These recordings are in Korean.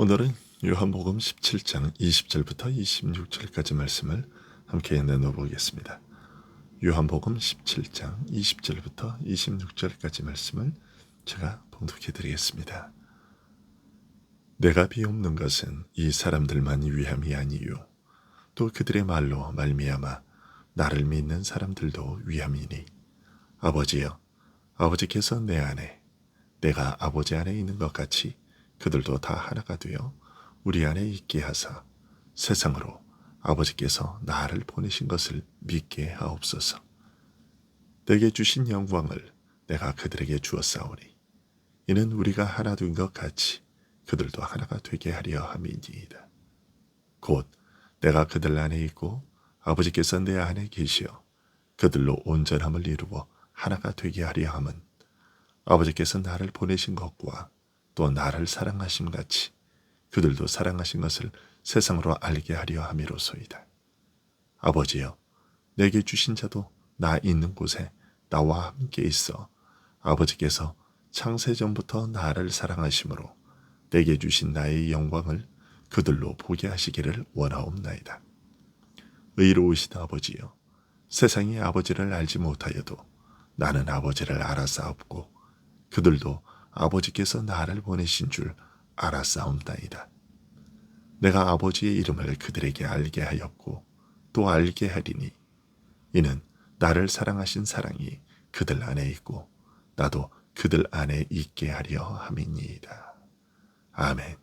오늘은 요한복음 17장 20절부터 26절까지 말씀을 함께 나눠보겠습니다. 요한복음 17장 20절부터 26절까지 말씀을 제가 봉독해 드리겠습니다. 내가 비옵는 것은 이 사람들만 위함이 아니요 또 그들의 말로 말미암아 나를 믿는 사람들도 위함이니 아버지여 아버지께서 내 안에 내가 아버지 안에 있는 것 같이 그들도 다 하나가 되어 우리 안에 있게 하사 세상으로 아버지께서 나를 보내신 것을 믿게 하옵소서. 내게 주신 영광을 내가 그들에게 주었사오니 이는 우리가 하나 된 것 같이 그들도 하나가 되게 하려 함이니이다. 곧 내가 그들 안에 있고 아버지께서 내 안에 계시어 그들로 온전함을 이루어 하나가 되게 하려 함은 아버지께서 나를 보내신 것과 또 나를 사랑하심 같이 그들도 사랑하신 것을 세상으로 알게 하려 함이로소이다. 아버지여, 내게 주신 자도 나 있는 곳에 나와 함께 있어 아버지께서 창세전부터 나를 사랑하심으로 내게 주신 나의 영광을 그들로 보게 하시기를 원하옵나이다. 의로우시다 아버지여, 세상이 아버지를 알지 못하여도 나는 아버지를 알았사옵고 그들도 아버지께서 나를 보내신 줄 알았사옵나이다. 내가 아버지의 이름을 그들에게 알게 하였고 또 알게 하리니 이는 나를 사랑하신 사랑이 그들 안에 있고 나도 그들 안에 있게 하려 함이니이다. 아멘.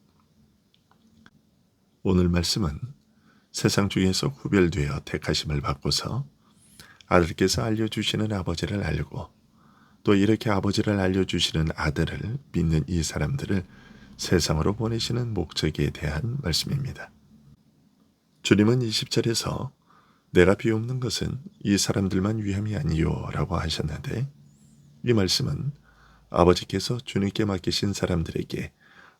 오늘 말씀은 세상 중에서 구별되어 택하심을 받고서 아들께서 알려주시는 아버지를 알고 또 이렇게 아버지를 알려주시는 아들을 믿는 이 사람들을 세상으로 보내시는 목적에 대한 말씀입니다. 주님은 20절에서 내가 비옵는 것은 이 사람들만 위함이 아니요 라고 하셨는데 이 말씀은 아버지께서 주님께 맡기신 사람들에게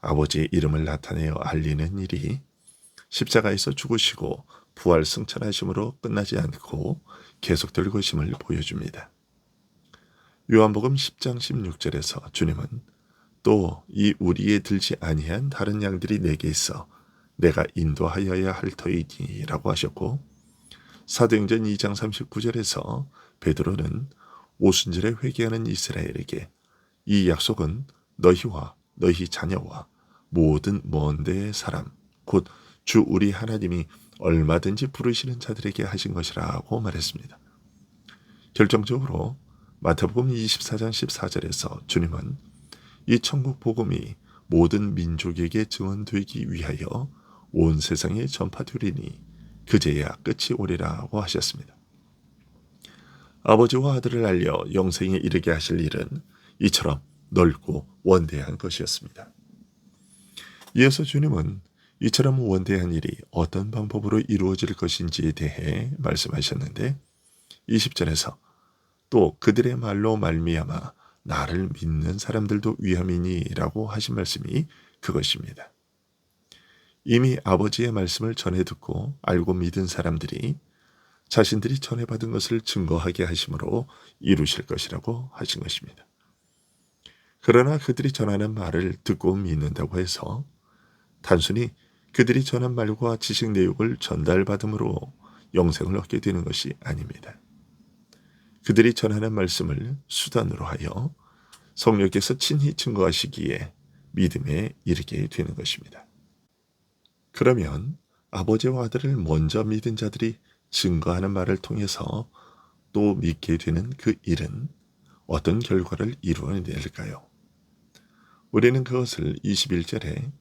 아버지의 이름을 나타내어 알리는 일이 십자가에서 죽으시고 부활 승천하심으로 끝나지 않고 계속될 것임을 보여줍니다. 요한복음 10장 16절에서 주님은 또 이 우리에 들지 아니한 다른 양들이 내게 있어 내가 인도하여야 할 터이니 라고 하셨고 사도행전 2장 39절에서 베드로는 오순절에 회개하는 이스라엘에게 이 약속은 너희와 너희 자녀와 모든 먼 데의 사람 곧 주 우리 하나님이 얼마든지 부르시는 자들에게 하신 것이라고 말했습니다. 결정적으로 마태복음 24장 14절에서 주님은 이 천국 복음이 모든 민족에게 증언되기 위하여 온 세상에 전파되리니 그제야 끝이 오리라고 하셨습니다. 아버지와 아들을 알려 영생에 이르게 하실 일은 이처럼 넓고 원대한 것이었습니다. 이어서 주님은 이처럼 원대한 일이 어떤 방법으로 이루어질 것인지에 대해 말씀하셨는데 20절에서 또 그들의 말로 말미암아 나를 믿는 사람들도 위함이니 라고 하신 말씀이 그것입니다. 이미 아버지의 말씀을 전해 듣고 알고 믿은 사람들이 자신들이 전해받은 것을 증거하게 하심으로 이루실 것이라고 하신 것입니다. 그러나 그들이 전하는 말을 듣고 믿는다고 해서 단순히 그들이 전한 말과 지식 내용을 전달받음으로 영생을 얻게 되는 것이 아닙니다. 그들이 전하는 말씀을 수단으로 하여 성령께서 친히 증거하시기에 믿음에 이르게 되는 것입니다. 그러면 아버지와 아들을 먼저 믿은 자들이 증거하는 말을 통해서 또 믿게 되는 그 일은 어떤 결과를 이루어낼까요? 우리는 그것을 21절에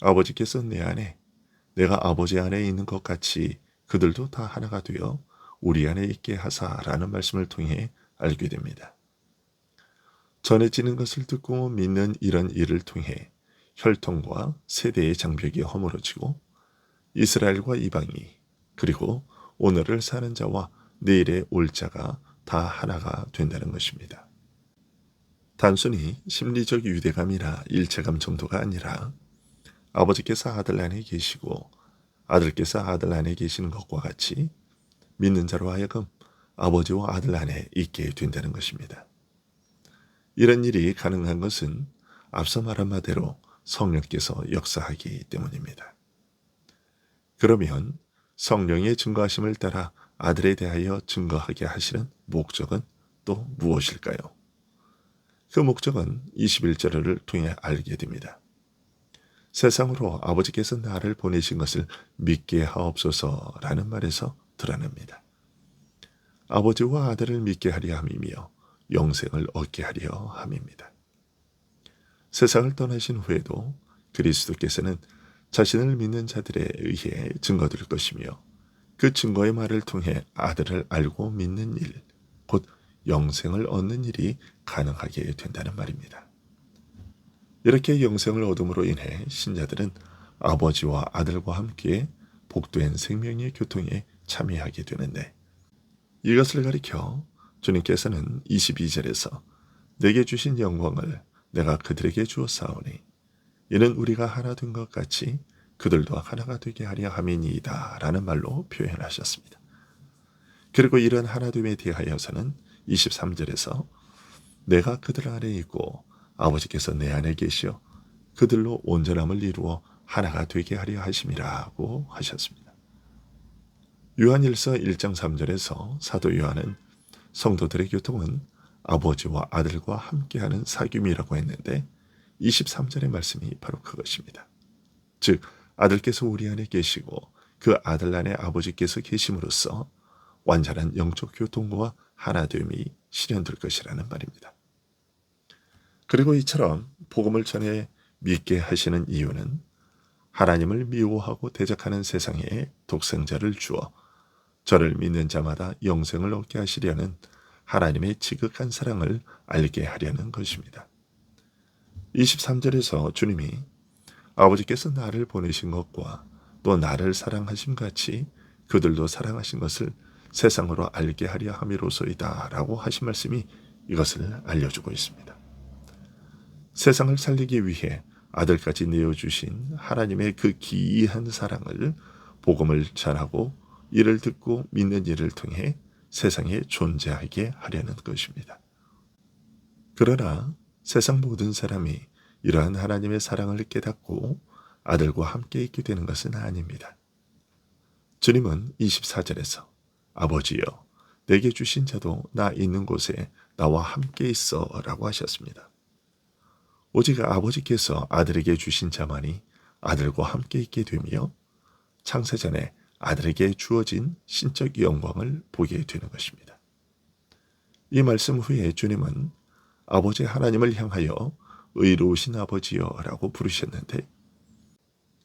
아버지께서 내 안에 내가 아버지 안에 있는 것 같이 그들도 다 하나가 되어 우리 안에 있게 하사라는 말씀을 통해 알게 됩니다. 전해지는 것을 듣고 믿는 이런 일을 통해 혈통과 세대의 장벽이 허물어지고 이스라엘과 이방이 그리고 오늘을 사는 자와 내일의 올 자가 다 하나가 된다는 것입니다. 단순히 심리적 유대감이나 일체감 정도가 아니라 아버지께서 아들 안에 계시고 아들께서 아들 안에 계시는 것과 같이 믿는 자로 하여금 아버지와 아들 안에 있게 된다는 것입니다. 이런 일이 가능한 것은 앞서 말한 바대로 성령께서 역사하기 때문입니다. 그러면 성령의 증거하심을 따라 아들에 대하여 증거하게 하시는 목적은 또 무엇일까요? 그 목적은 21절을 통해 알게 됩니다. 세상으로 아버지께서 나를 보내신 것을 믿게 하옵소서라는 말에서 드러납니다. 아버지와 아들을 믿게 하려 함이며 영생을 얻게 하려 함입니다. 세상을 떠나신 후에도 그리스도께서는 자신을 믿는 자들에 의해 증거될 것이며 그 증거의 말을 통해 아들을 알고 믿는 일, 곧 영생을 얻는 일이 가능하게 된다는 말입니다. 이렇게 영생을 얻음으로 인해 신자들은 아버지와 아들과 함께 복된 생명의 교통에 참여하게 되는데, 이것을 가리켜 주님께서는 22절에서 내게 주신 영광을 내가 그들에게 주었사오니 이는 우리가 하나 된 것 같이 그들도 하나가 되게 하려 함이니이다 라는 말로 표현하셨습니다. 그리고 이런 하나됨에 대하여서는 23절에서 내가 그들 안에 있고 아버지께서 내 안에 계시어 그들로 온전함을 이루어 하나가 되게 하려 하심이라고 하셨습니다. 요한일서 1장 3절에서 사도 요한은 성도들의 교통은 아버지와 아들과 함께하는 사귐이라고 했는데 23절의 말씀이 바로 그것입니다. 즉 아들께서 우리 안에 계시고 그 아들 안에 아버지께서 계심으로써 완전한 영적 교통과 하나됨이 실현될 것이라는 말입니다. 그리고 이처럼 복음을 전해 믿게 하시는 이유는 하나님을 미워하고 대적하는 세상에 독생자를 주어 저를 믿는 자마다 영생을 얻게 하시려는 하나님의 지극한 사랑을 알게 하려는 것입니다. 23절에서 주님이 아버지께서 나를 보내신 것과 또 나를 사랑하심 같이 그들도 사랑하신 것을 세상으로 알게 하려 함이로소이다 라고 하신 말씀이 이것을 알려주고 있습니다. 세상을 살리기 위해 아들까지 내어주신 하나님의 그 기이한 사랑을 복음을 전하고 이를 듣고 믿는 이를 통해 세상에 존재하게 하려는 것입니다. 그러나 세상 모든 사람이 이러한 하나님의 사랑을 깨닫고 아들과 함께 있게 되는 것은 아닙니다. 주님은 24절에서 아버지여 내게 주신 자도 나 있는 곳에 나와 함께 있어 라고 하셨습니다. 오직 아버지께서 아들에게 주신 자만이 아들과 함께 있게 되며 창세전에 아들에게 주어진 신적 영광을 보게 되는 것입니다. 이 말씀 후에 주님은 아버지 하나님을 향하여 의로우신 아버지여 라고 부르셨는데,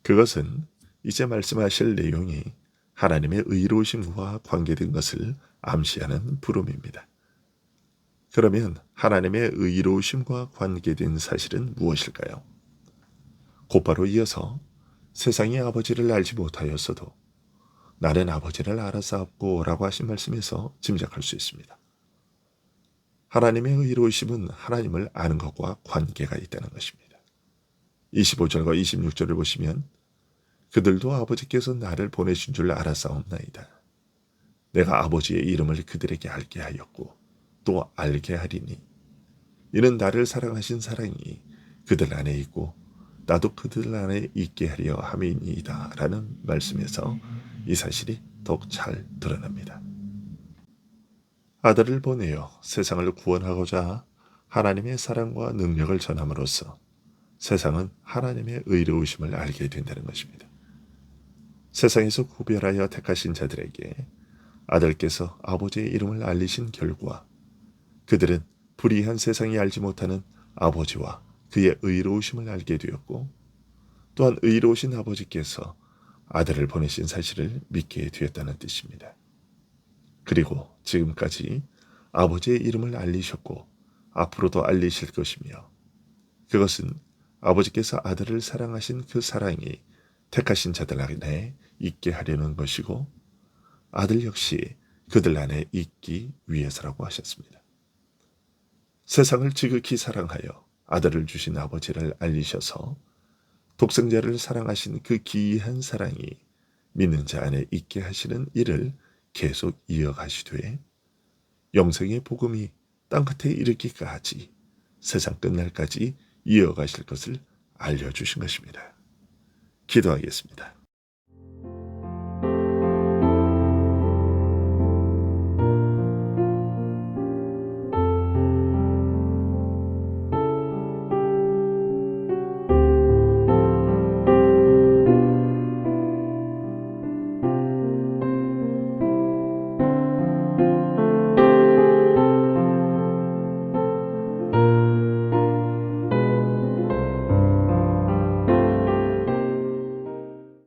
그것은 이제 말씀하실 내용이 하나님의 의로우심과 관계된 것을 암시하는 부름입니다. 그러면 하나님의 의로우심과 관계된 사실은 무엇일까요? 곧바로 이어서 세상이 아버지를 알지 못하였어도 나는 아버지를 알았사옵고 라고 하신 말씀에서 짐작할 수 있습니다. 하나님의 의로우심은 하나님을 아는 것과 관계가 있다는 것입니다. 25절과 26절을 보시면 그들도 아버지께서 나를 보내신 줄 알았사옵나이다. 내가 아버지의 이름을 그들에게 알게 하였고 또 알게 하리니 이는 나를 사랑하신 사랑이 그들 안에 있고 나도 그들 안에 있게 하려 함이니이다 라는 말씀에서 이 사실이 더욱 잘 드러납니다. 아들을 보내어 세상을 구원하고자 하나님의 사랑과 능력을 전함으로써 세상은 하나님의 의로우심을 알게 된다는 것입니다. 세상에서 구별하여 택하신 자들에게 아들께서 아버지의 이름을 알리신 결과 그들은 불의한 세상이 알지 못하는 아버지와 그의 의로우심을 알게 되었고, 또한 의로우신 아버지께서 아들을 보내신 사실을 믿게 되었다는 뜻입니다. 그리고 지금까지 아버지의 이름을 알리셨고 앞으로도 알리실 것이며, 그것은 아버지께서 아들을 사랑하신 그 사랑이 택하신 자들 안에 있게 하려는 것이고 아들 역시 그들 안에 있기 위해서라고 하셨습니다. 세상을 지극히 사랑하여 아들을 주신 아버지를 알리셔서 독생자를 사랑하신 그 기이한 사랑이 믿는 자 안에 있게 하시는 일을 계속 이어가시되 영생의 복음이 땅끝에 이르기까지 세상 끝날까지 이어가실 것을 알려주신 것입니다. 기도하겠습니다.